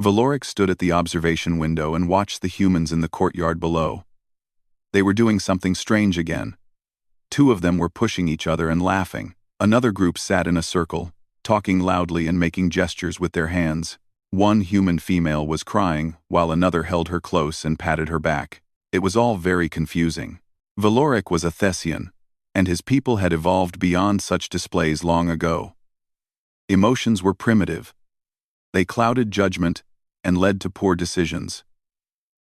Valoric stood at the observation window and watched the humans in the courtyard below. They were doing something strange again. Two of them were pushing each other and laughing. Another group sat in a circle, talking loudly and making gestures with their hands. One human female was crying, while another held her close and patted her back. It was all very confusing. Valoric was a Thessian, and his people had evolved beyond such displays long ago. Emotions were primitive. They clouded judgment and led to poor decisions.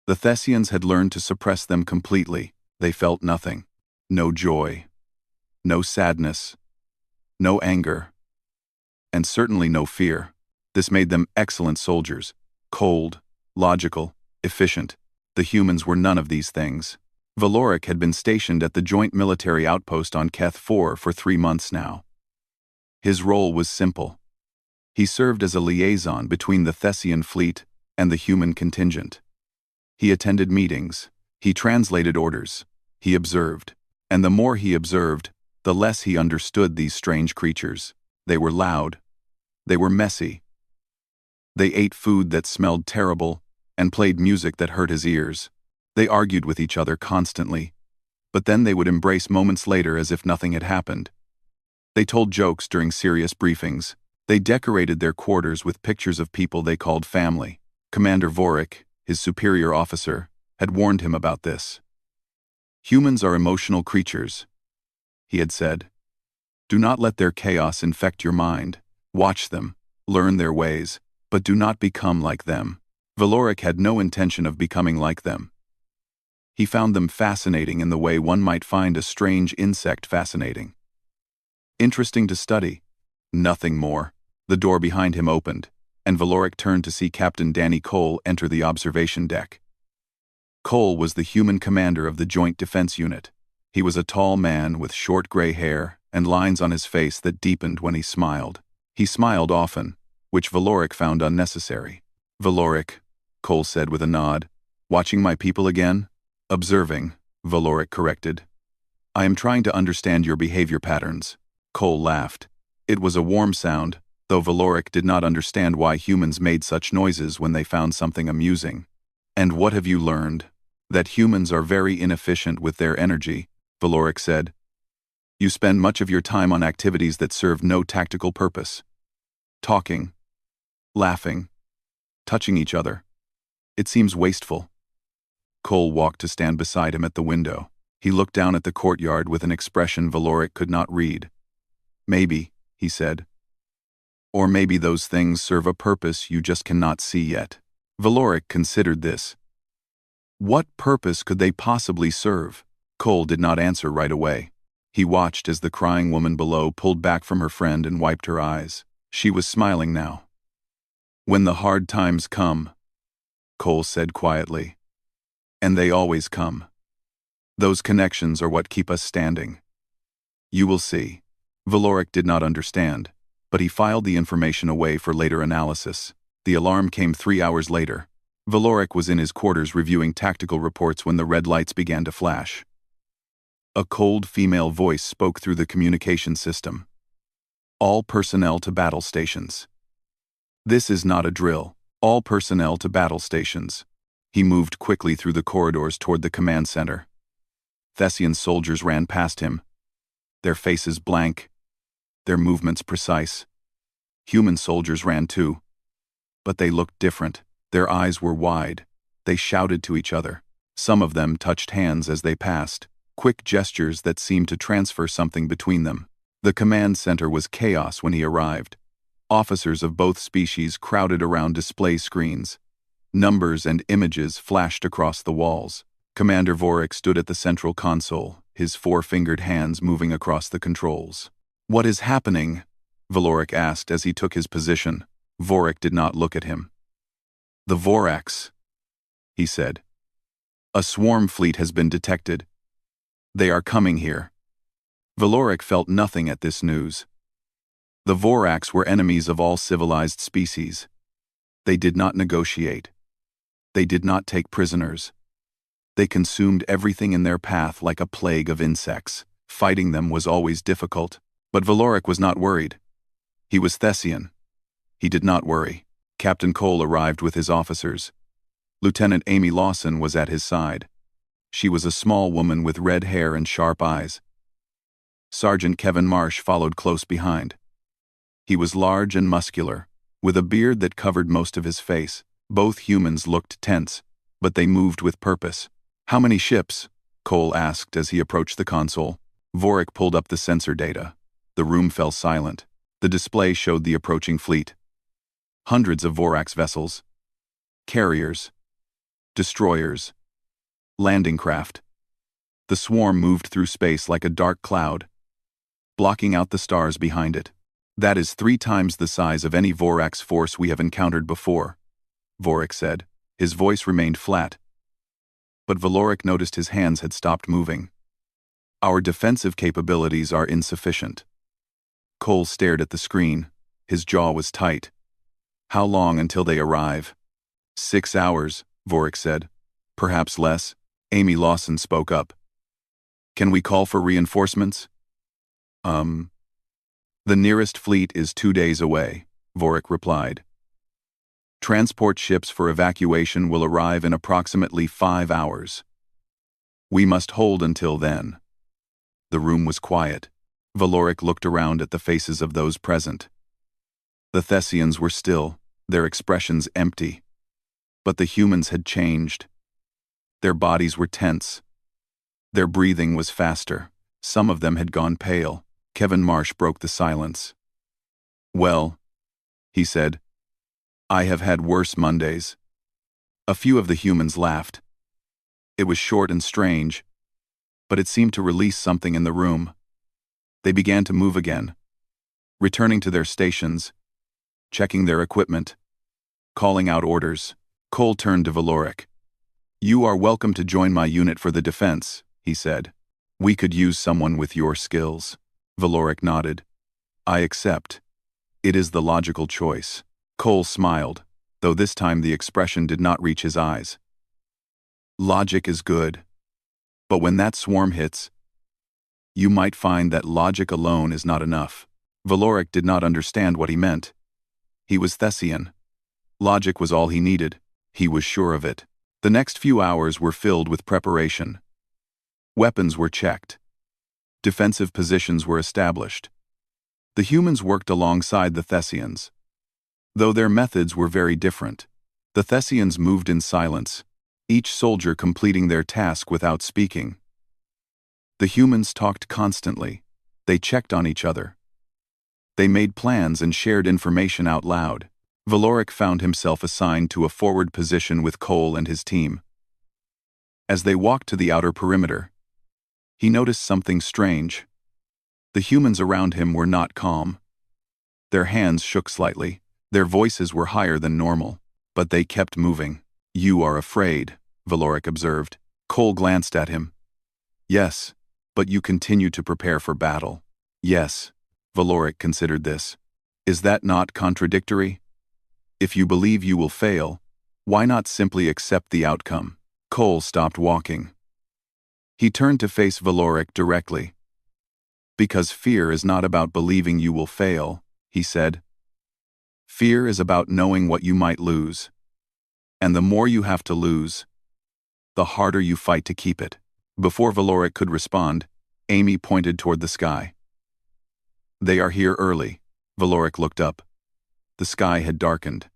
The Thessians had learned to suppress them completely. They felt nothing. No joy. No sadness. No anger. And certainly no fear. This made them excellent soldiers. Cold, logical, efficient. The humans were none of these things. Valoric had been stationed at the joint military outpost on Keth 4 for 3 months now. His role was simple. He served as a liaison between the Thessian fleet and the human contingent. He attended meetings, he translated orders, he observed. And the more he observed, the less he understood these strange creatures. They were loud. They were messy. They ate food that smelled terrible and played music that hurt his ears. They argued with each other constantly, but then they would embrace moments later as if nothing had happened. They told jokes during serious briefings. They decorated their quarters with pictures of people they called family. Commander Vorik, his superior officer, had warned him about this. Humans are emotional creatures, he had said. Do not let their chaos infect your mind. Watch them, learn their ways, but do not become like them. Valoric had no intention of becoming like them. He found them fascinating in the way one might find a strange insect fascinating. Interesting to study. Nothing more. The door behind him opened, and Valoric turned to see Captain Danny Cole enter the observation deck. Cole was the human commander of the Joint Defense Unit. He was a tall man with short gray hair and lines on his face that deepened when he smiled. He smiled often, which Valoric found unnecessary. Valoric, Cole said with a nod. Watching my people again? Observing, Valoric corrected. I am trying to understand your behavior patterns. Cole laughed. It was a warm sound, though Valoric did not understand why humans made such noises when they found something amusing. And what have you learned? That humans are very inefficient with their energy, Valoric said. You spend much of your time on activities that serve no tactical purpose. Talking, laughing, touching each other. It seems wasteful. Cole walked to stand beside him at the window. He looked down at the courtyard with an expression Valoric could not read. Maybe, he said. Or maybe those things serve a purpose you just cannot see yet. Valoric considered this. What purpose could they possibly serve? Cole did not answer right away. He watched as the crying woman below pulled back from her friend and wiped her eyes. She was smiling now. When the hard times come, Cole said quietly. And they always come. Those connections are what keep us standing. You will see. Valoric did not understand, but he filed the information away for later analysis. The alarm came 3 hours later. Valoric was in his quarters reviewing tactical reports when the red lights began to flash. A cold female voice spoke through the communication system. All personnel to battle stations. This is not a drill. All personnel to battle stations. He moved quickly through the corridors toward the command center. Thessian soldiers ran past him, their faces blank, their movements precise. Human soldiers ran too, but they looked different. Their eyes were wide. They shouted to each other. Some of them touched hands as they passed, quick gestures that seemed to transfer something between them. The command center was chaos when he arrived. Officers of both species crowded around display screens. Numbers and images flashed across the walls. Commander Vorik stood at the central console, his four-fingered hands moving across the controls. What is happening? Valoric asked as he took his position. Vorik did not look at him. The Vorax, he said. A swarm fleet has been detected. They are coming here. Valoric felt nothing at this news. The Vorax were enemies of all civilized species. They did not negotiate. They did not take prisoners. They consumed everything in their path like a plague of insects. Fighting them was always difficult, but Valoric was not worried. He was Thessian. He did not worry. Captain Cole arrived with his officers. Lieutenant Amy Lawson was at his side. She was a small woman with red hair and sharp eyes. Sergeant Kevin Marsh followed close behind. He was large and muscular, with a beard that covered most of his face. Both humans looked tense, but they moved with purpose. "How many ships?" Cole asked as he approached the console. Vorik pulled up the sensor data. The room fell silent. The display showed the approaching fleet. Hundreds of Vorax vessels. Carriers. Destroyers. Landing craft. The swarm moved through space like a dark cloud, blocking out the stars behind it. "That is 3 times the size of any Vorax force we have encountered before," Vorik said. His voice remained flat, but Valorik noticed his hands had stopped moving. "Our defensive capabilities are insufficient." Cole stared at the screen. His jaw was tight. "How long until they arrive?" 6 hours, Vorik said. "Perhaps less." Amy Lawson spoke up. "Can we call for reinforcements?" The nearest fleet is 2 days away," Vorik replied. "Transport ships for evacuation will arrive in approximately 5 hours. We must hold until then." The room was quiet. Valorik looked around at the faces of those present. The Thessians were still, their expressions empty. But the humans had changed. Their bodies were tense. Their breathing was faster. Some of them had gone pale. Kevin Marsh broke the silence. "Well," he said, "I have had worse Mondays." A few of the humans laughed. It was short and strange, but it seemed to release something in the room. They began to move again, returning to their stations, checking their equipment, calling out orders. Cole turned to Valorik. "You are welcome to join my unit for the defense," he said. "We could use someone with your skills." Valorik nodded. "I accept. It is the logical choice." Cole smiled, though this time the expression did not reach his eyes. "Logic is good. But when that swarm hits, you might find that logic alone is not enough." Valorik did not understand what he meant. He was Thessian. Logic was all he needed. He was sure of it. The next few hours were filled with preparation. Weapons were checked. Defensive positions were established. The humans worked alongside the Thessians. Though their methods were very different, the Thessians moved in silence, each soldier completing their task without speaking. The humans talked constantly. They checked on each other. They made plans and shared information out loud. Valorik found himself assigned to a forward position with Cole and his team. As they walked to the outer perimeter, he noticed something strange. The humans around him were not calm. Their hands shook slightly. Their voices were higher than normal, but they kept moving. "You are afraid," Valorik observed. Cole glanced at him. "Yes, but you continue to prepare for battle." "Yes," Valorik considered this. "Is that not contradictory? If you believe you will fail, why not simply accept the outcome?" Cole stopped walking. He turned to face Valorik directly. "Because fear is not about believing you will fail," he said. "Fear is about knowing what you might lose. And the more you have to lose, the harder you fight to keep it." Before Valorik could respond, Amy pointed toward the sky. "They are here early." Valorik looked up. The sky had darkened.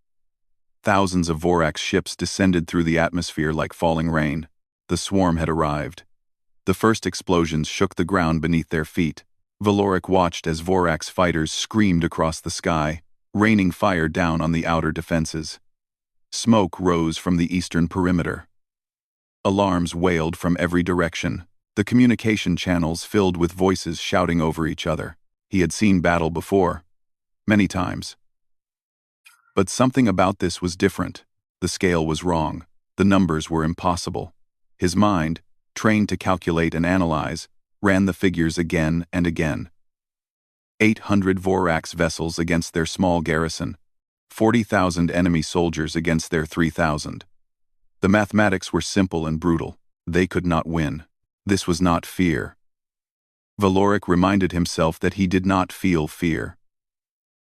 Thousands of Vorax ships descended through the atmosphere like falling rain. The swarm had arrived. The first explosions shook the ground beneath their feet. Valorik watched as Vorax fighters screamed across the sky, raining fire down on the outer defenses. Smoke rose from the eastern perimeter. Alarms wailed from every direction, the communication channels filled with voices shouting over each other. He had seen battle before, many times. But something about this was different. The scale was wrong. The numbers were impossible. His mind, trained to calculate and analyze, ran the figures again and again. 800 Vorax vessels against their small garrison. 40,000 enemy soldiers against their 3,000. The mathematics were simple and brutal. They could not win. This was not fear. Valorik reminded himself that he did not feel fear.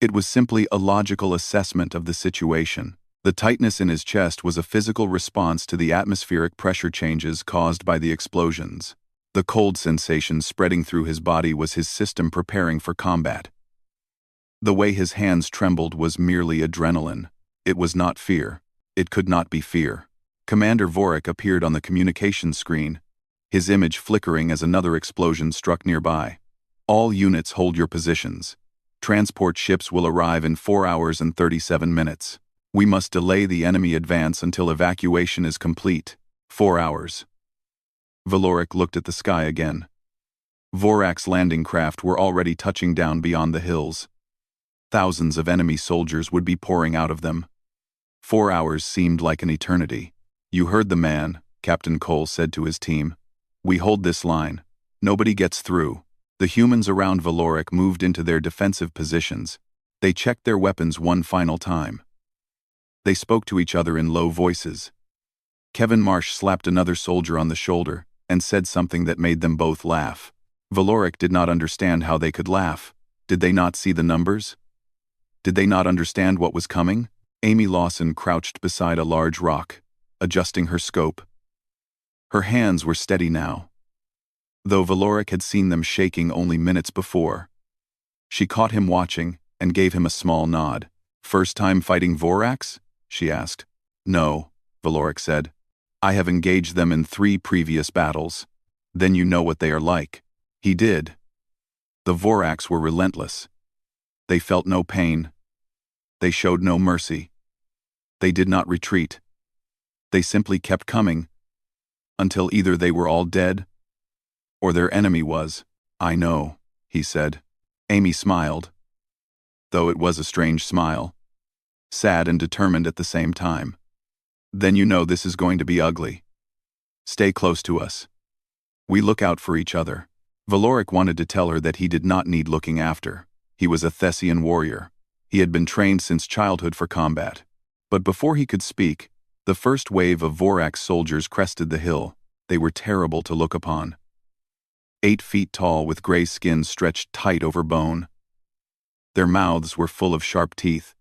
It was simply a logical assessment of the situation. The tightness in his chest was a physical response to the atmospheric pressure changes caused by the explosions. The cold sensation spreading through his body was his system preparing for combat. The way his hands trembled was merely adrenaline. It was not fear. It could not be fear. Commander Vorik appeared on the communications screen, his image flickering as another explosion struck nearby. All units hold your positions. Transport ships will arrive in 4 hours and 37 minutes. We must delay the enemy advance until evacuation is complete. 4 hours. Valorik looked at the sky again. Vorak's landing craft were already touching down beyond the hills. Thousands of enemy soldiers would be pouring out of them. 4 hours seemed like an eternity. You heard the man, Captain Cole said to his team. We hold this line. Nobody gets through. The humans around Valorik moved into their defensive positions. They checked their weapons one final time. They spoke to each other in low voices. Kevin Marsh slapped another soldier on the shoulder and said something that made them both laugh. Valorik did not understand how they could laugh. Did they not see the numbers? Did they not understand what was coming? Amy Lawson crouched beside a large rock, adjusting her scope. Her hands were steady now, though Valorik had seen them shaking only minutes before. She caught him watching and gave him a small nod. First time fighting Vorax? She asked. No, Valorik said. I have engaged them in 3 previous battles. Then you know what they are like. He did. The Vorax were relentless. They felt no pain. They showed no mercy. They did not retreat. They simply kept coming, until either they were all dead, or their enemy was. I know, he said. Amy smiled, though it was a strange smile, sad and determined at the same time. Then you know this is going to be ugly. Stay close to us. We look out for each other. Valorik wanted to tell her that he did not need looking after. He was a Thessian warrior. He had been trained since childhood for combat. But before he could speak, the first wave of Vorax soldiers crested the hill. They were terrible to look upon. 8 feet tall with gray skin stretched tight over bone. Their mouths were full of sharp teeth.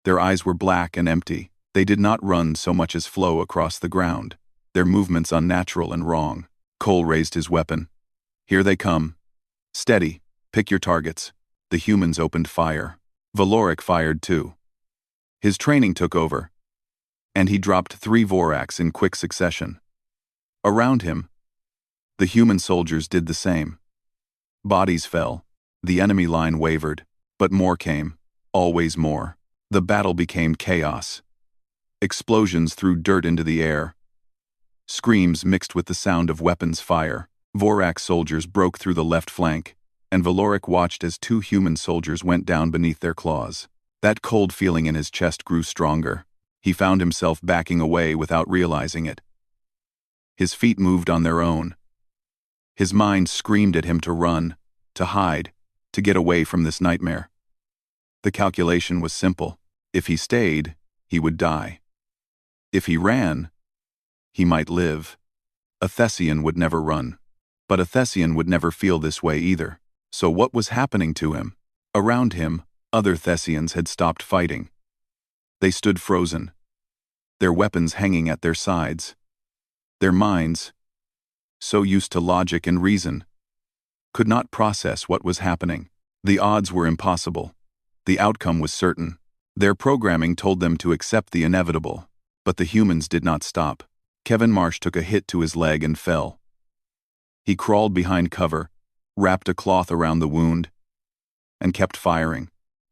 Their eyes were black and empty. They did not run so much as flow across the ground, their movements unnatural and wrong. Cole raised his weapon. Here they come. Steady. Pick your targets. The humans opened fire. Valorik fired too. His training took over, and he dropped 3 Vorax in quick succession. Around him, the human soldiers did the same. Bodies fell. The enemy line wavered, but more came, always more. The battle became chaos. Explosions threw dirt into the air. Screams mixed with the sound of weapons fire. Vorax soldiers broke through the left flank, and Valorik watched as 2 human soldiers went down beneath their claws. That cold feeling in his chest grew stronger. He found himself backing away without realizing it. His feet moved on their own. His mind screamed at him to run, to hide, to get away from this nightmare. The calculation was simple. If he stayed, he would die. If he ran, he might live. A Thessian would never run. But a Thessian would never feel this way either. So what was happening to him? Around him, other Thessians had stopped fighting. They stood frozen, their weapons hanging at their sides. Their minds, so used to logic and reason, could not process what was happening. The odds were impossible. The outcome was certain. Their programming told them to accept the inevitable, but the humans did not stop. Kevin Marsh took a hit to his leg and fell. He crawled behind cover, wrapped a cloth around the wound, and kept firing.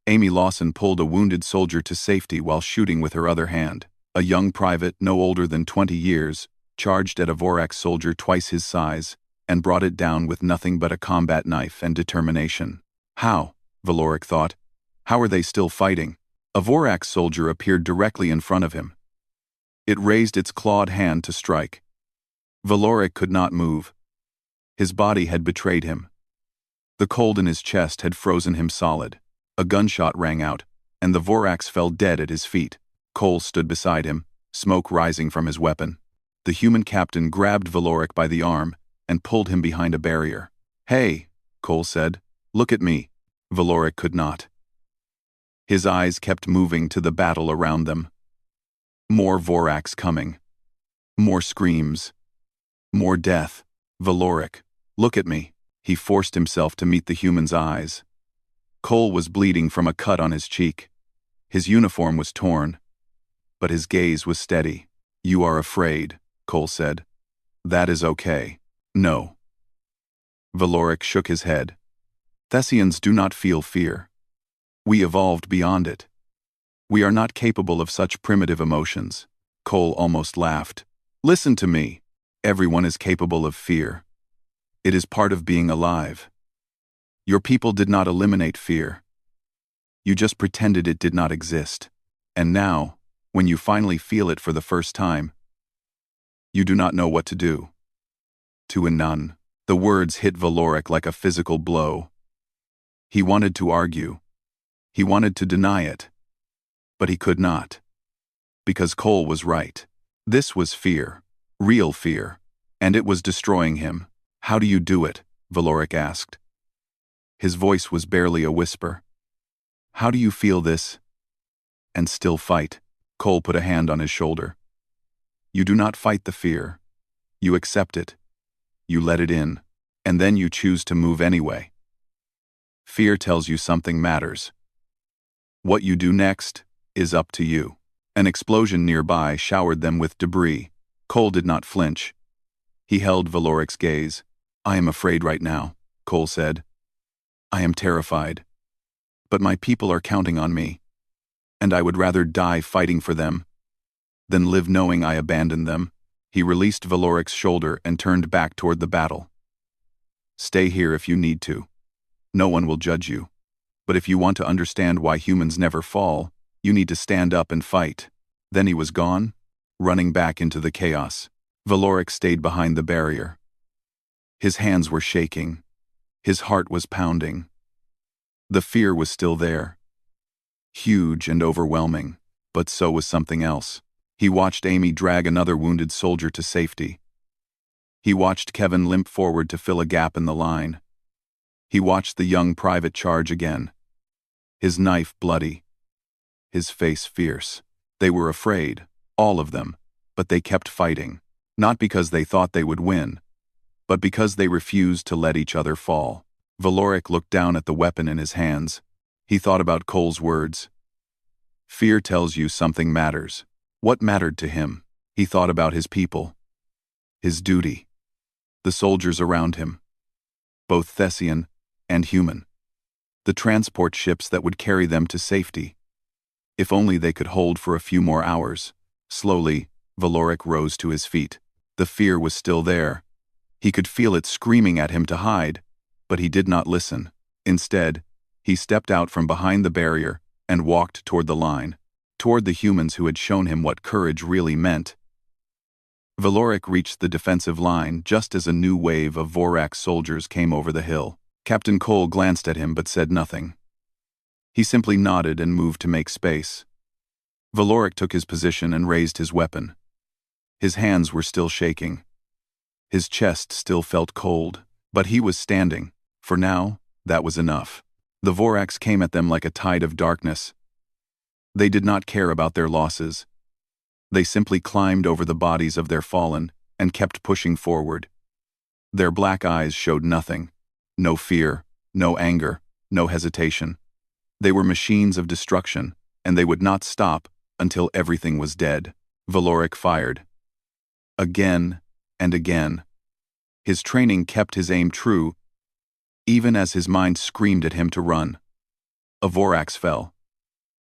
Amy Lawson pulled a wounded soldier to safety while shooting with her other hand. A young private, no older than 20 years, charged at a Vorax soldier twice his size, and brought it down with nothing but a combat knife and determination. How? Valorik thought. How are they still fighting? A Vorax soldier appeared directly in front of him. It raised its clawed hand to strike. Valorik could not move. His body had betrayed him. The cold in his chest had frozen him solid. A gunshot rang out, and the Vorax fell dead at his feet. Cole stood beside him, smoke rising from his weapon. The human captain grabbed Valorik by the arm and pulled him behind a barrier. Hey, Cole said, look at me. Valorik could not. His eyes kept moving to the battle around them. More Vorax coming. More screams. More death. Valoric, look at me. He forced himself to meet the human's eyes. Cole was bleeding from a cut on his cheek. His uniform was torn, but his gaze was steady. You are afraid, Cole said. That is okay. No. Valoric shook his head. Thessians do not feel fear. We evolved beyond it. We are not capable of such primitive emotions. Cole almost laughed. Listen to me. Everyone is capable of fear. It is part of being alive. Your people did not eliminate fear. You just pretended it did not exist. And now, when you finally feel it for the first time, you do not know what to do. To a none. The words hit Valoric like a physical blow. He wanted to argue. He wanted to deny it. But he could not. Because Cole was right. This was fear. Real fear. And it was destroying him. How do you do it? Valoric asked. His voice was barely a whisper. How do you feel this? And still fight? Cole put a hand on his shoulder. You do not fight the fear. You accept it. You let it in. And then you choose to move anyway. Fear tells you something matters. What you do next is up to you. An explosion nearby showered them with debris. Cole did not flinch. He held Valoric's gaze. I am afraid right now, Cole said. I am terrified. But my people are counting on me. And I would rather die fighting for them than live knowing I abandoned them. He released Valoric's shoulder and turned back toward the battle. Stay here if you need to. No one will judge you. But if you want to understand why humans never fall, you need to stand up and fight. Then he was gone, running back into the chaos. Valoric stayed behind the barrier. His hands were shaking. His heart was pounding. The fear was still there. Huge and overwhelming, but so was something else. He watched Amy drag another wounded soldier to safety. He watched Kevin limp forward to fill a gap in the line. He watched the young private charge again. His knife bloody. His face fierce. They were afraid, all of them, but they kept fighting. Not because they thought they would win, but because they refused to let each other fall. Valoric looked down at the weapon in his hands. He thought about Cole's words. Fear tells you something matters. What mattered to him? He thought about his people. His duty. The soldiers around him. Both Thessian and human. The transport ships that would carry them to safety. If only they could hold for a few more hours. Slowly, Valoric rose to his feet. The fear was still there. He could feel it screaming at him to hide, but he did not listen. Instead, he stepped out from behind the barrier and walked toward the line, toward the humans who had shown him what courage really meant. Valoric reached the defensive line just as a new wave of Vorax soldiers came over the hill. Captain Cole glanced at him but said nothing. He simply nodded and moved to make space. Valoric took his position and raised his weapon. His hands were still shaking. His chest still felt cold, but he was standing. For now, that was enough. The Vorax came at them like a tide of darkness. They did not care about their losses. They simply climbed over the bodies of their fallen and kept pushing forward. Their black eyes showed nothing. No fear, no anger, no hesitation. They were machines of destruction, and they would not stop until everything was dead. Valoric fired. Again and again. His training kept his aim true, even as his mind screamed at him to run. A Vorax fell.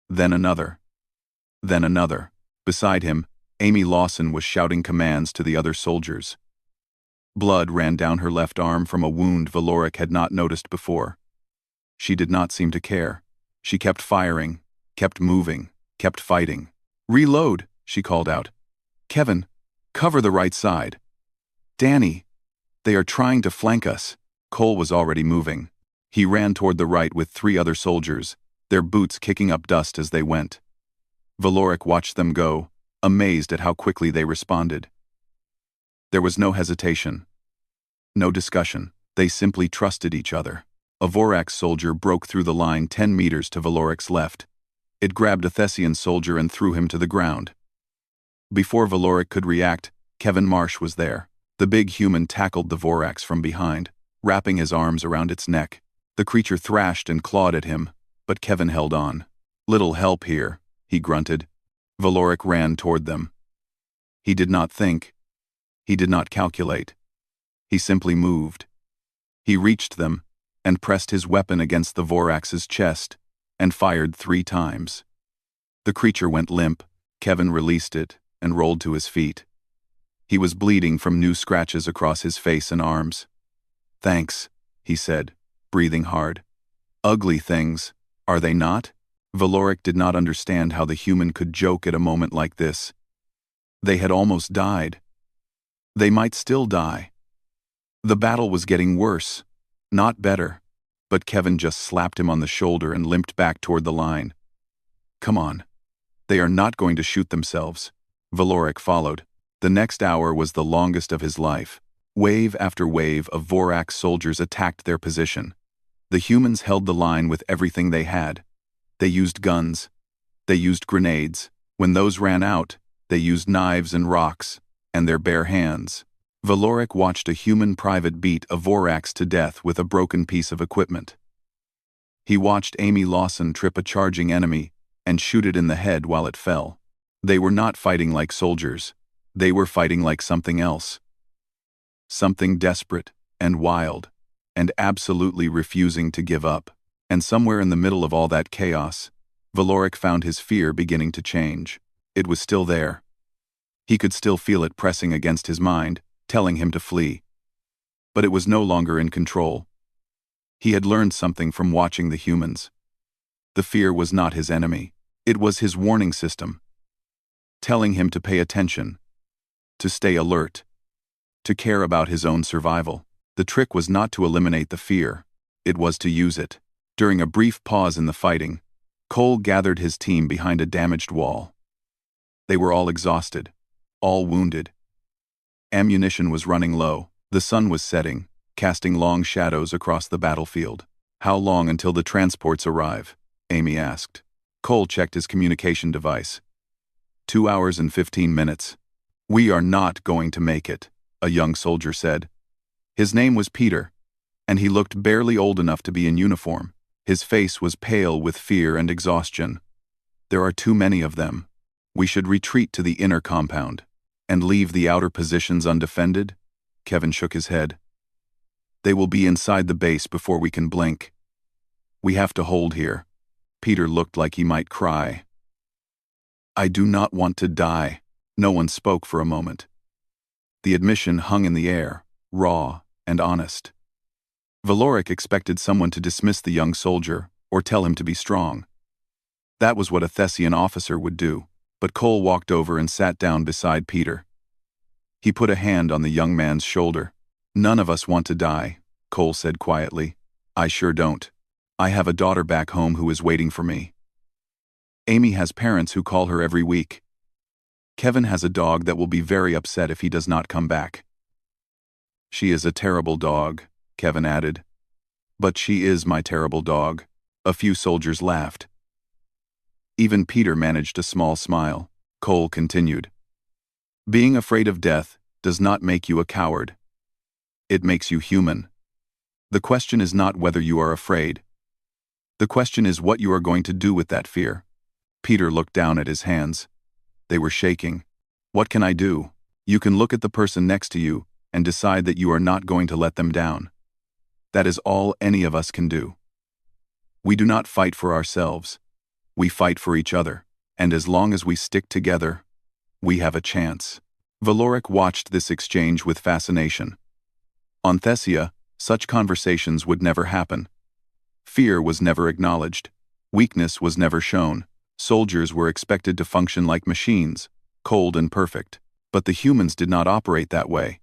Then another. Then another. Beside him, Amy Lawson was shouting commands to the other soldiers. Blood ran down her left arm from a wound Valoric had not noticed before. She did not seem to care. She kept firing, kept moving, kept fighting. Reload, she called out. Kevin, cover the right side. Danny, they are trying to flank us. Cole was already moving. He ran toward the right with 3 other soldiers, their boots kicking up dust as they went. Valoric watched them go, amazed at how quickly they responded. There was no hesitation. No discussion. They simply trusted each other. A Vorax soldier broke through the line 10 meters to Valoric's left. It grabbed a Thessian soldier and threw him to the ground. Before Valoric could react, Kevin Marsh was there. The big human tackled the Vorax from behind, wrapping his arms around its neck. The creature thrashed and clawed at him, but Kevin held on. "Little help here," he grunted. Valoric ran toward them. He did not think. He did not calculate. He simply moved. He reached them and pressed his weapon against the Vorax's chest and fired 3 times. The creature went limp. Kevin released it and rolled to his feet. He was bleeding from new scratches across his face and arms. "Thanks," he said, breathing hard. "Ugly things, are they not?" Valoric did not understand how the human could joke at a moment like this. They had almost died. They might still die. The battle was getting worse, not better, but Kevin just slapped him on the shoulder and limped back toward the line. "Come on. They are not going to shoot themselves." Valoric followed. The next hour was the longest of his life. Wave after wave of Vorax soldiers attacked their position. The humans held the line with everything they had. They used guns. They used grenades. When those ran out, they used knives and rocks, and their bare hands. Valoric watched a human private beat a Vorax to death with a broken piece of equipment. He watched Amy Lawson trip a charging enemy and shoot it in the head while it fell. They were not fighting like soldiers. They were fighting like something else. Something desperate and wild, and absolutely refusing to give up. And somewhere in the middle of all that chaos, Valoric found his fear beginning to change. It was still there. He could still feel it pressing against his mind, telling him to flee. But it was no longer in control. He had learned something from watching the humans. The fear was not his enemy. It was his warning system, telling him to pay attention, to stay alert, to care about his own survival. The trick was not to eliminate the fear. It was to use it. During a brief pause in the fighting, Cole gathered his team behind a damaged wall. They were all exhausted, all wounded. Ammunition was running low. The sun was setting, casting long shadows across the battlefield. "How long until the transports arrive?" Amy asked. Cole checked his communication device. 2 hours and 15 minutes. "We are not going to make it," a young soldier said. His name was Peter, and he looked barely old enough to be in uniform. His face was pale with fear and exhaustion. "There are too many of them. We should retreat to the inner compound and leave the outer positions undefended." Kevin shook his head. "They will be inside the base before we can blink. We have to hold here." Peter looked like he might cry. "I do not want to die." No one spoke for a moment. The admission hung in the air, raw and honest. Valoric expected someone to dismiss the young soldier or tell him to be strong. That was what a Thessian officer would do, but Cole walked over and sat down beside Peter. He put a hand on the young man's shoulder. "None of us want to die," Cole said quietly. "I sure don't. I have a daughter back home who is waiting for me. Amy has parents who call her every week. Kevin has a dog that will be very upset if he does not come back." "She is a terrible dog," Kevin added. "But she is my terrible dog." A few soldiers laughed. Even Peter managed a small smile. Cole continued. "Being afraid of death does not make you a coward. It makes you human. The question is not whether you are afraid. The question is what you are going to do with that fear." Peter looked down at his hands. They were shaking. "What can I do?" "You can look at the person next to you and decide that you are not going to let them down. That is all any of us can do. We do not fight for ourselves. We fight for each other, and as long as we stick together, we have a chance." Valoric watched this exchange with fascination. On Thessia, such conversations would never happen. Fear was never acknowledged. Weakness was never shown. Soldiers were expected to function like machines, cold and perfect. But the humans did not operate that way.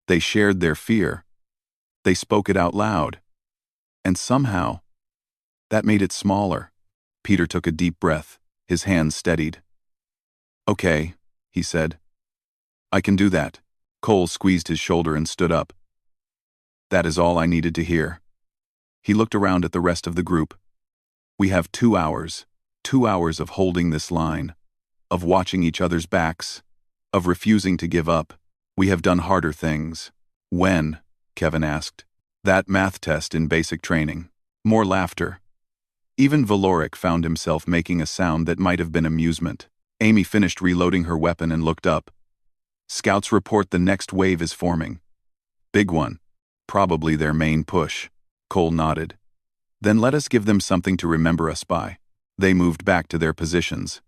They shared their fear. They spoke it out loud. And somehow, that made it smaller. Peter took a deep breath, his hands steadied. "Okay," he said. "I can do that." Cole squeezed his shoulder and stood up. "That is all I needed to hear." He looked around at the rest of the group. "We have 2 hours. 2 hours of holding this line. of watching each other's backs, of refusing to give up. We have done harder things. When? Kevin asked. That math test in basic training. More laughter. Even Valoric found himself making a sound that might have been amusement. Amy finished reloading her weapon and looked up. Scouts report the next wave is forming. Big one. Probably their main push. Cole nodded. Then let us give them something to remember us by. They moved back to their positions.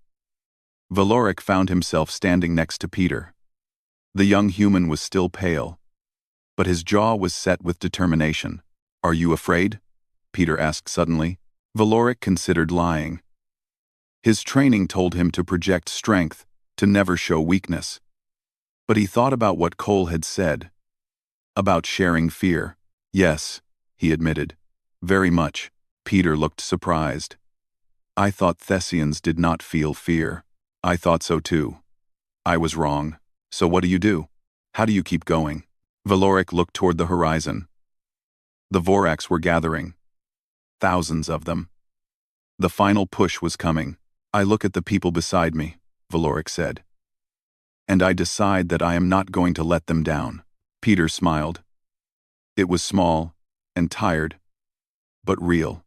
Valoric found himself standing next to Peter. The young human was still pale, but his jaw was set with determination. Are you afraid? Peter asked suddenly. Valoric considered lying. His training told him to project strength, to never show weakness. But he thought about what Cole had said. About sharing fear. Yes, he admitted. Very much. Peter looked surprised. I thought Thessians did not feel fear. I thought so too. I was wrong. So what do you do? How do you keep going? Valoric looked toward the horizon. The Vorax were gathering. Thousands of them. The final push was coming. I look at the people beside me, Valoric said. And I decide that I am not going to let them down. Peter smiled. It was small and tired, but real.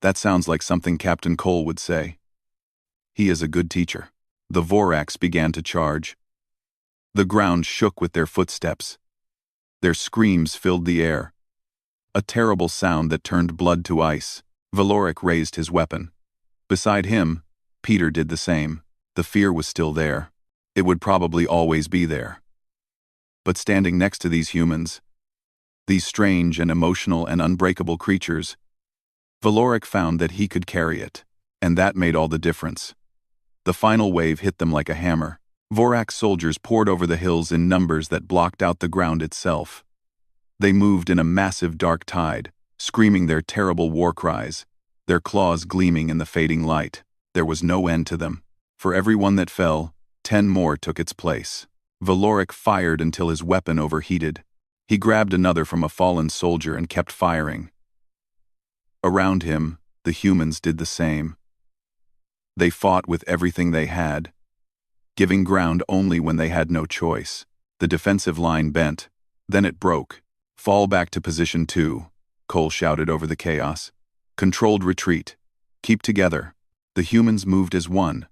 That sounds like something Captain Cole would say. He is a good teacher. The Vorax began to charge. The ground shook with their footsteps. Their screams filled the air. A terrible sound that turned blood to ice. Valoric raised his weapon. Beside him, Peter did the same. The fear was still there. It would probably always be there. But standing next to these humans, these strange and emotional and unbreakable creatures, Valoric found that he could carry it, and that made all the difference. The final wave hit them like a hammer. Vorax soldiers poured over the hills in numbers that blocked out the ground itself. They moved in a massive dark tide, screaming their terrible war cries, their claws gleaming in the fading light. There was no end to them. For every one that fell, 10 more took its place. Valoric fired until his weapon overheated. He grabbed another from a fallen soldier and kept firing. Around him, the humans did the same. They fought with everything they had, giving ground only when they had no choice. The defensive line bent, then it broke. Fall back to position 2, Cole shouted over the chaos. Controlled retreat. Keep together. The humans moved as one.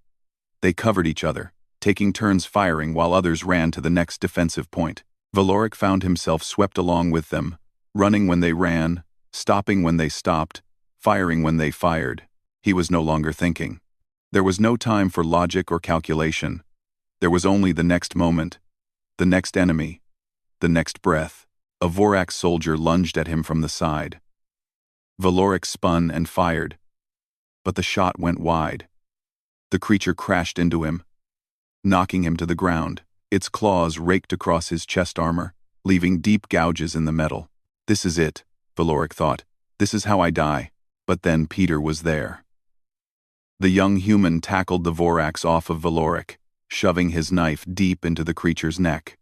They covered each other, taking turns firing while others ran to the next defensive point. Valoric found himself swept along with them, running when they ran, stopping when they stopped, firing when they fired. He was no longer thinking. There was no time for logic or calculation. There was only the next moment, the next enemy, the next breath. A Vorax soldier lunged at him from the side. Valoric spun and fired, but the shot went wide. The creature crashed into him, knocking him to the ground. Its claws raked across his chest armor, leaving deep gouges in the metal. This is it, Valoric thought. This is how I die. But then Peter was there. The young human tackled the Vorax off of Valoric, shoving his knife deep into the creature's neck.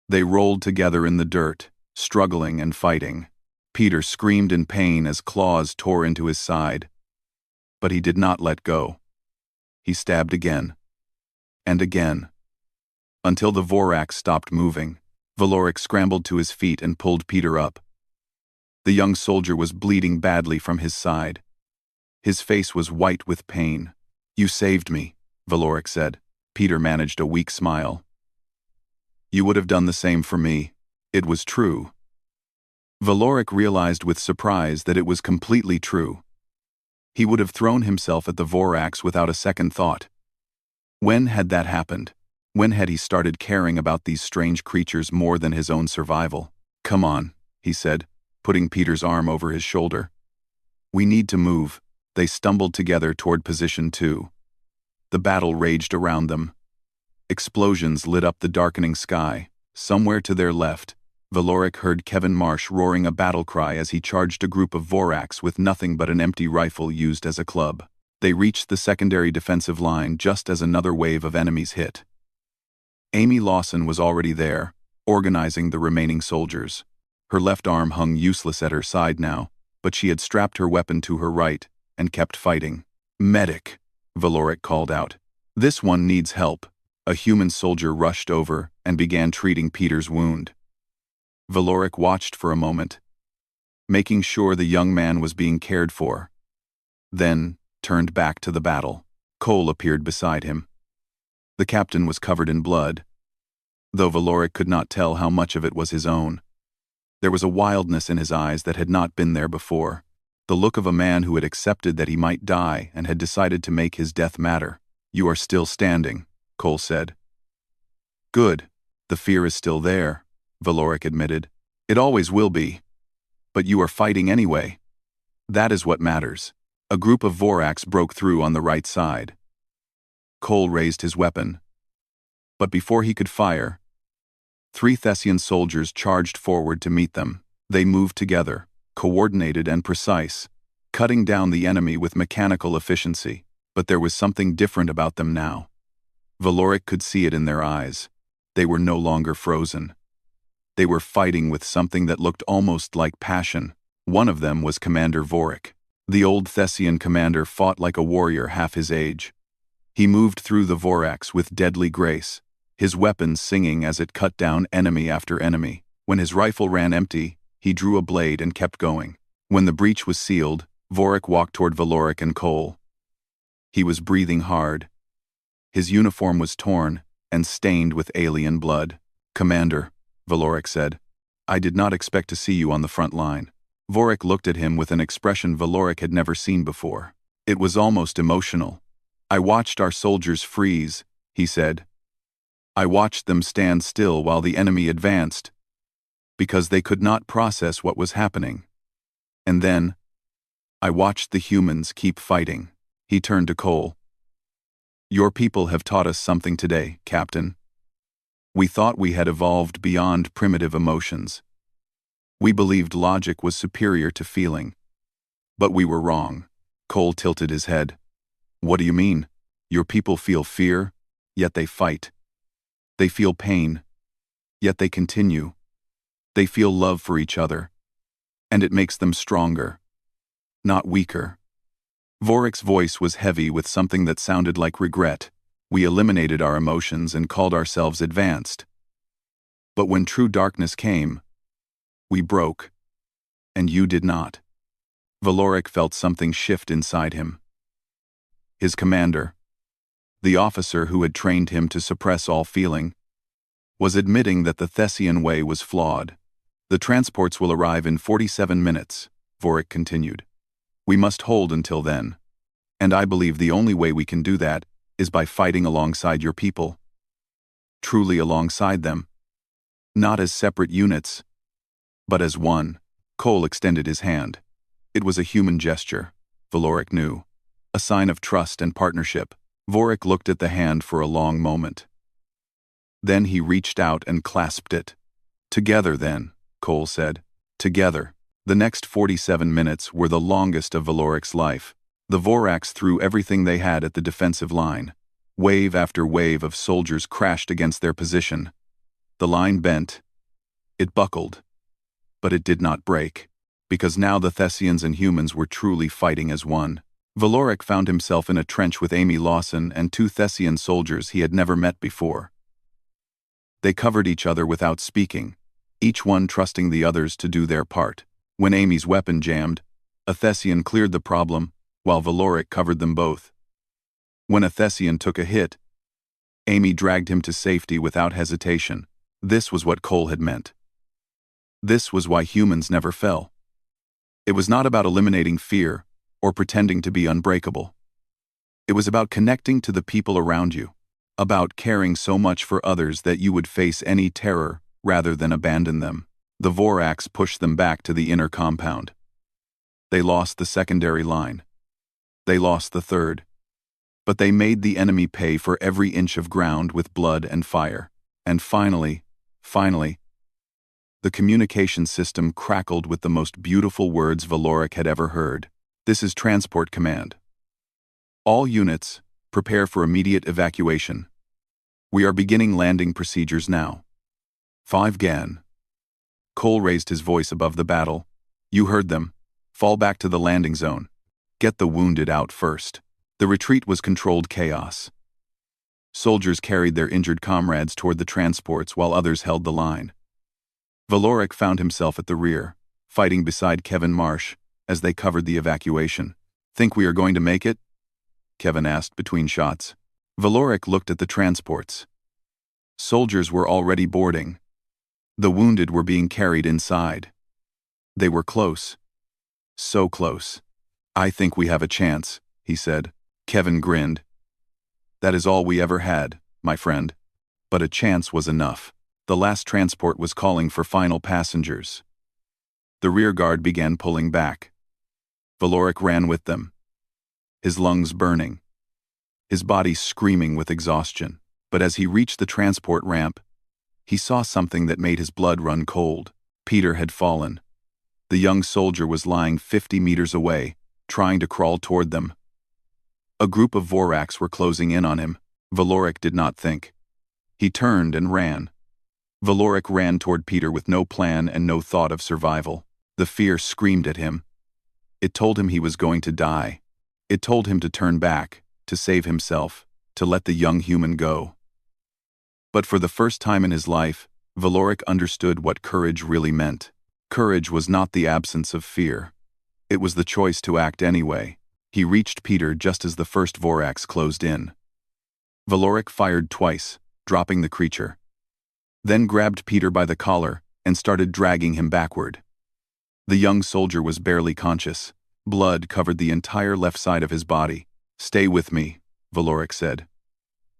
They rolled together in the dirt, struggling and fighting. Peter screamed in pain as claws tore into his side. But he did not let go. He stabbed again, and again, until the Vorax stopped moving. Valoric scrambled to his feet and pulled Peter up. The young soldier was bleeding badly from his side. His face was white with pain. You saved me, Valoric said. Peter managed a weak smile. You would have done the same for me. It was true. Valoric realized with surprise that it was completely true. He would have thrown himself at the Vorax without a second thought. When had that happened? When had he started caring about these strange creatures more than his own survival? Come on, he said, putting Peter's arm over his shoulder. We need to move. They stumbled together toward position 2. The battle raged around them. Explosions lit up the darkening sky. Somewhere to their left, Valoric heard Kevin Marsh roaring a battle cry as he charged a group of Vorax with nothing but an empty rifle used as a club. They reached the secondary defensive line just as another wave of enemies hit. Amy Lawson was already there, organizing the remaining soldiers. Her left arm hung useless at her side now, but she had strapped her weapon to her right and kept fighting. Medic, Valoric called out. This one needs help. A human soldier rushed over and began treating Peter's wound. Valoric watched for a moment, making sure the young man was being cared for, then turned back to the battle. Cole appeared beside him. The captain was covered in blood, though Valoric could not tell how much of it was his own. There was a wildness in his eyes that had not been there before, the look of a man who had accepted that he might die and had decided to make his death matter. "You are still standing," Cole said. "Good. The fear is still there," Valoric admitted. "It always will be. But you are fighting anyway. That is what matters." A group of Vorax broke through on the right side. Cole raised his weapon. But before he could fire, 3 Thessian soldiers charged forward to meet them. They moved together, coordinated and precise, cutting down the enemy with mechanical efficiency. But there was something different about them now. Valoric could see it in their eyes. They were no longer frozen. They were fighting with something that looked almost like passion. One of them was Commander Vorik. The old Thessian commander fought like a warrior half his age. He moved through the Vorax with deadly grace, his weapon singing as it cut down enemy after enemy. When his rifle ran empty, he drew a blade and kept going. When the breach was sealed, Vorik walked toward Valoric and Cole. He was breathing hard. His uniform was torn and stained with alien blood. "Commander," Valoric said, "I did not expect to see you on the front line." Vorik looked at him with an expression Valoric had never seen before. It was almost emotional. "I watched our soldiers freeze," he said. "I watched them stand still while the enemy advanced, because they could not process what was happening. And then, I watched the humans keep fighting." He turned to Cole. "Your people have taught us something today, Captain. We thought we had evolved beyond primitive emotions. We believed logic was superior to feeling. But we were wrong." Cole tilted his head. "What do you mean? Your people feel fear, yet they fight. They feel pain, yet they continue. They feel love for each other, and it makes them stronger, not weaker." Vorik's voice was heavy with something that sounded like regret. "We eliminated our emotions and called ourselves advanced. But when true darkness came, we broke, and you did not." Valoric felt something shift inside him. His commander, the officer who had trained him to suppress all feeling, was admitting that the Thessian way was flawed. "The transports will arrive in 47 minutes, Vorik continued. "We must hold until then. And I believe the only way we can do that is by fighting alongside your people. Truly alongside them. Not as separate units, but as one." Cole extended his hand. It was a human gesture, Valoric knew. A sign of trust and partnership. Vorik looked at the hand for a long moment. Then he reached out and clasped it. "Together then," Cole said. "Together." The next 47 minutes were the longest of Valoric's life. The Vorax threw everything they had at the defensive line. Wave after wave of soldiers crashed against their position. The line bent. It buckled. But it did not break, because now the Thessians and humans were truly fighting as one. Valoric found himself in a trench with Amy Lawson and 2 Thessian soldiers he had never met before. They covered each other without speaking, each one trusting the others to do their part. When Amy's weapon jammed, a Thessian cleared the problem, while Valoric covered them both. When a Thessian took a hit, Amy dragged him to safety without hesitation. This was what Cole had meant. This was why humans never fell. It was not about eliminating fear or pretending to be unbreakable. It was about connecting to the people around you, about caring so much for others that you would face any terror rather than abandon them. The Vorax pushed them back to the inner compound. They lost the secondary line. They lost the third. But they made the enemy pay for every inch of ground with blood and fire. And finally, the communication system crackled with the most beautiful words Valoric had ever heard. "This is Transport Command. All units, prepare for immediate evacuation. We are beginning landing procedures now. 5 GAN. Cole raised his voice above the battle. "You heard them. Fall back to the landing zone. Get the wounded out first." The retreat was controlled chaos. Soldiers carried their injured comrades toward the transports while others held the line. Valoric found himself at the rear, fighting beside Kevin Marsh as they covered the evacuation. "Think we are going to make it?" Kevin asked between shots. Valoric looked at the transports. Soldiers were already boarding. The wounded were being carried inside. They were close. So close. "I think we have a chance," he said. Kevin grinned. "That is all we ever had, my friend." But a chance was enough. The last transport was calling for final passengers. The rear guard began pulling back. Valoric ran with them, his lungs burning, his body screaming with exhaustion. But as he reached the transport ramp, he saw something that made his blood run cold. Peter had fallen. The young soldier was lying 50 meters away, trying to crawl toward them. A group of Voraks were closing in on him. Valoric did not think. He turned and ran. Valoric ran toward Peter with no plan and no thought of survival. The fear screamed at him. It told him he was going to die. It told him to turn back, to save himself, to let the young human go. But for the first time in his life, Valoric understood what courage really meant. Courage was not the absence of fear. It was the choice to act anyway. He reached Peter just as the first Voraks closed in. Valoric fired twice, dropping the creature. Then grabbed Peter by the collar and started dragging him backward. The young soldier was barely conscious. Blood covered the entire left side of his body. "Stay with me," Valoric said.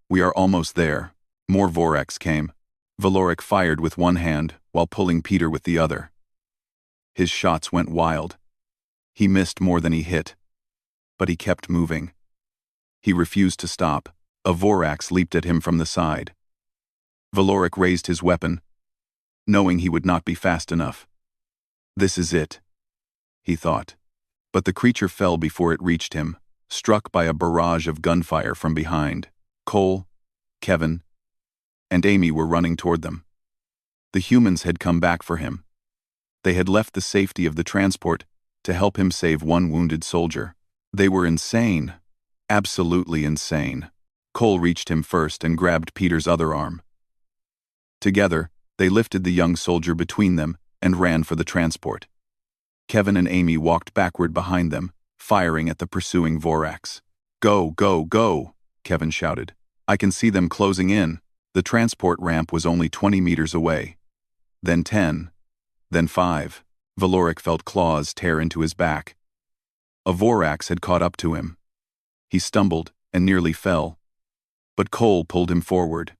"We are almost there." More Voraks came. Valoric fired with one hand while pulling Peter with the other. His shots went wild. He missed more than he hit. But he kept moving. He refused to stop. A Voraks leaped at him from the side. Valoric raised his weapon, knowing he would not be fast enough. "This is it," he thought. But the creature fell before it reached him, struck by a barrage of gunfire from behind. Cole, Kevin, and Amy were running toward them. The humans had come back for him. They had left the safety of the transport to help him save one wounded soldier. They were insane. Absolutely insane. Cole reached him first and grabbed Peter's other arm. Together, they lifted the young soldier between them and ran for the transport. Kevin and Amy walked backward behind them, firing at the pursuing Voraks. "Go, go, go," Kevin shouted. "I can see them closing in." The transport ramp was only 20 meters away. Then 10. Then 5. Valoric felt claws tear into his back. A Voraks had caught up to him. He stumbled and nearly fell. But Cole pulled him forward.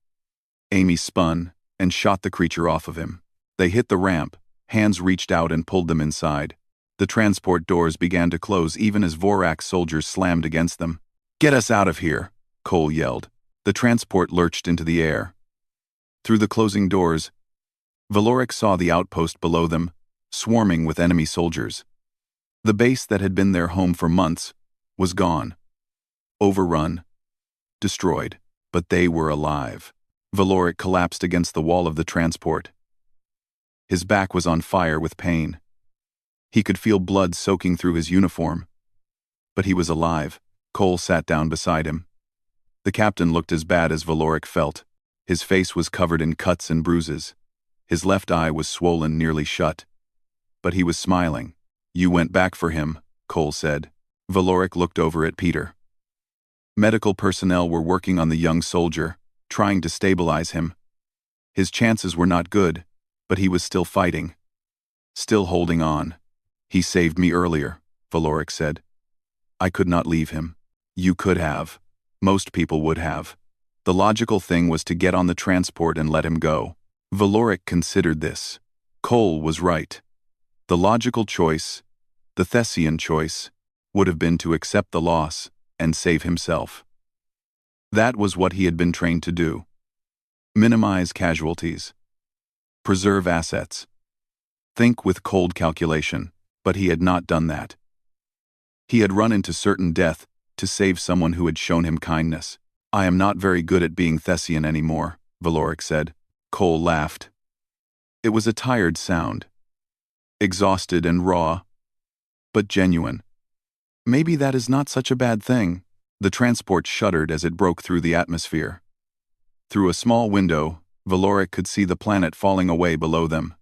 Amy spun and shot the creature off of him. They hit the ramp. Hands reached out and pulled them inside. The transport doors began to close even as Voraks soldiers slammed against them. "Get us out of here," Cole yelled. The transport lurched into the air. Through the closing doors, Valoric saw the outpost below them, swarming with enemy soldiers. The base that had been their home for months was gone. Overrun. Destroyed. But they were alive. Valoric collapsed against the wall of the transport. His back was on fire with pain. He could feel blood soaking through his uniform. But he was alive. Cole sat down beside him. The captain looked as bad as Valoric felt. His face was covered in cuts and bruises. His left eye was swollen nearly shut. But he was smiling. "You went back for him," Cole said. Valoric looked over at Peter. Medical personnel were working on the young soldier, trying to stabilize him. His chances were not good, but he was still fighting. Still holding on. "He saved me earlier," Valoric said. "I could not leave him." "You could have. Most people would have. The logical thing was to get on the transport and let him go." Valoric considered this. Cole was right. The logical choice, the Thessian choice, would have been to accept the loss and save himself. That was what he had been trained to do. Minimize casualties. Preserve assets. Think with cold calculation, but he had not done that. He had run into certain death to save someone who had shown him kindness. "I am not very good at being Thessian anymore," Valoric said. Cole laughed. It was a tired sound. Exhausted and raw, but genuine. "Maybe that is not such a bad thing." The transport shuddered as it broke through the atmosphere. Through a small window, Valoric could see the planet falling away below them.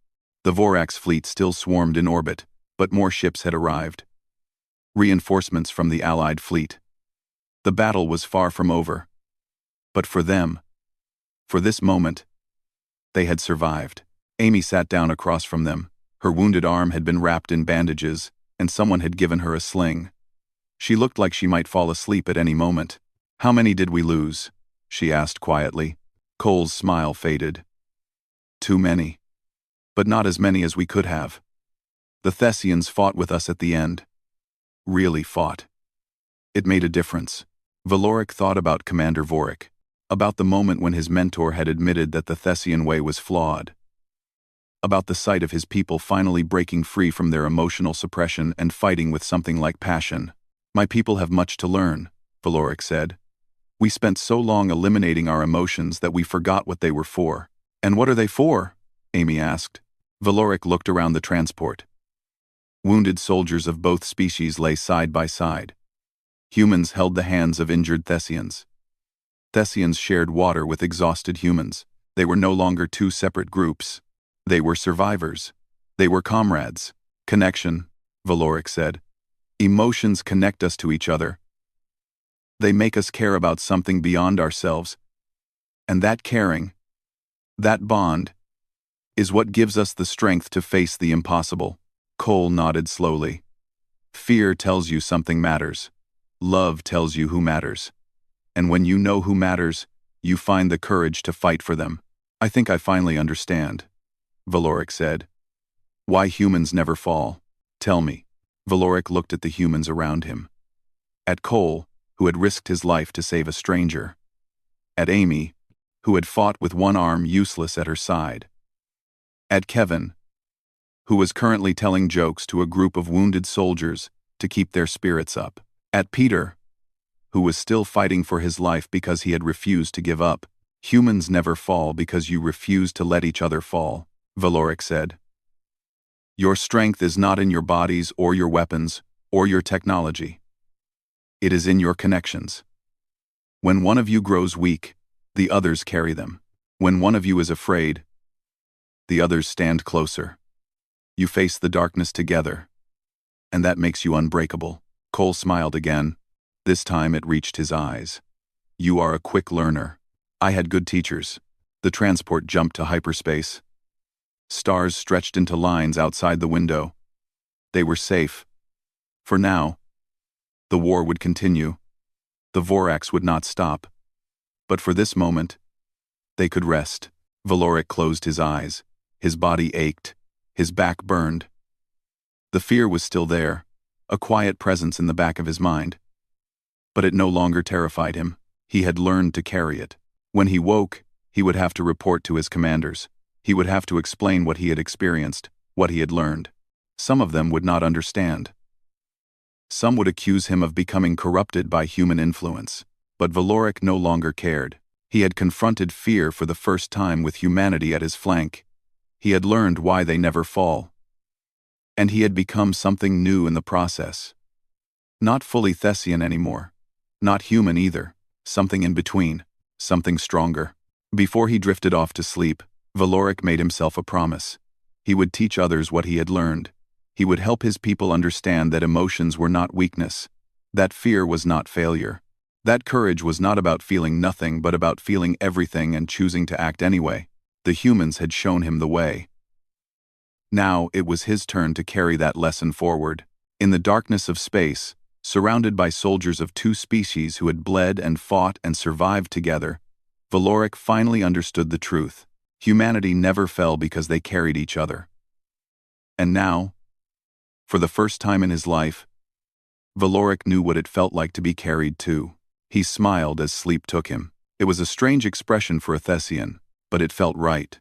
The Vorax fleet still swarmed in orbit, but more ships had arrived. Reinforcements from the Allied fleet. The battle was far from over. But for them, for this moment, they had survived. Amy sat down across from them. Her wounded arm had been wrapped in bandages, and someone had given her a sling. She looked like she might fall asleep at any moment. "How many did we lose?" she asked quietly. Cole's smile faded. "Too many. But not as many as we could have. The Thessians fought with us at the end. Really fought. It made a difference." Valoric thought about Commander Vorik, about the moment when his mentor had admitted that the Thessian way was flawed, about the sight of his people finally breaking free from their emotional suppression and fighting with something like passion. "My people have much to learn," Valoric said. "We spent so long eliminating our emotions that we forgot what they were for." "And what are they for?" Amy asked. Valoric looked around the transport. Wounded soldiers of both species lay side by side. Humans held the hands of injured Thessians. Thessians shared water with exhausted humans. They were no longer two separate groups. They were survivors. They were comrades. "Connection," Valoric said. "Emotions connect us to each other. They make us care about something beyond ourselves. And that caring, that bond, is what gives us the strength to face the impossible." Cole nodded slowly. "Fear tells you something matters. Love tells you who matters. And when you know who matters, you find the courage to fight for them." "I think I finally understand," Valoric said. "Why humans never fall. Tell me." Valoric looked at the humans around him. At Cole, who had risked his life to save a stranger. At Amy, who had fought with one arm useless at her side. At Kevin, who was currently telling jokes to a group of wounded soldiers to keep their spirits up. At Peter, who was still fighting for his life because he had refused to give up. "Humans never fall because you refuse to let each other fall," Valoric said. "Your strength is not in your bodies or your weapons or your technology. It is in your connections. When one of you grows weak, the others carry them. When one of you is afraid, the others stand closer. You face the darkness together, and that makes you unbreakable." Cole smiled again. This time it reached his eyes. "You are a quick learner. I had good teachers." The transport jumped to hyperspace. Stars stretched into lines outside the window. They were safe. For now. The war would continue. The Vorax would not stop. But for this moment, they could rest. Valoric closed his eyes. His body ached. His back burned. The fear was still there, a quiet presence in the back of his mind. But it no longer terrified him. He had learned to carry it. When he woke, he would have to report to his commanders. He would have to explain what he had experienced, what he had learned. Some of them would not understand. Some would accuse him of becoming corrupted by human influence. But Valoric no longer cared. He had confronted fear for the first time with humanity at his flank. He had learned why they never fall. And he had become something new in the process. Not fully Thessian anymore. Not human either. Something in between. Something stronger. Before he drifted off to sleep, Valoric made himself a promise. He would teach others what he had learned. He would help his people understand that emotions were not weakness. That fear was not failure. That courage was not about feeling nothing but about feeling everything and choosing to act anyway. The humans had shown him the way. Now it was his turn to carry that lesson forward. In the darkness of space, surrounded by soldiers of two species who had bled and fought and survived together, Valoric finally understood the truth. Humanity never fell because they carried each other. And now, for the first time in his life, Valoric knew what it felt like to be carried too. He smiled as sleep took him. It was a strange expression for a Thessian, but it felt right.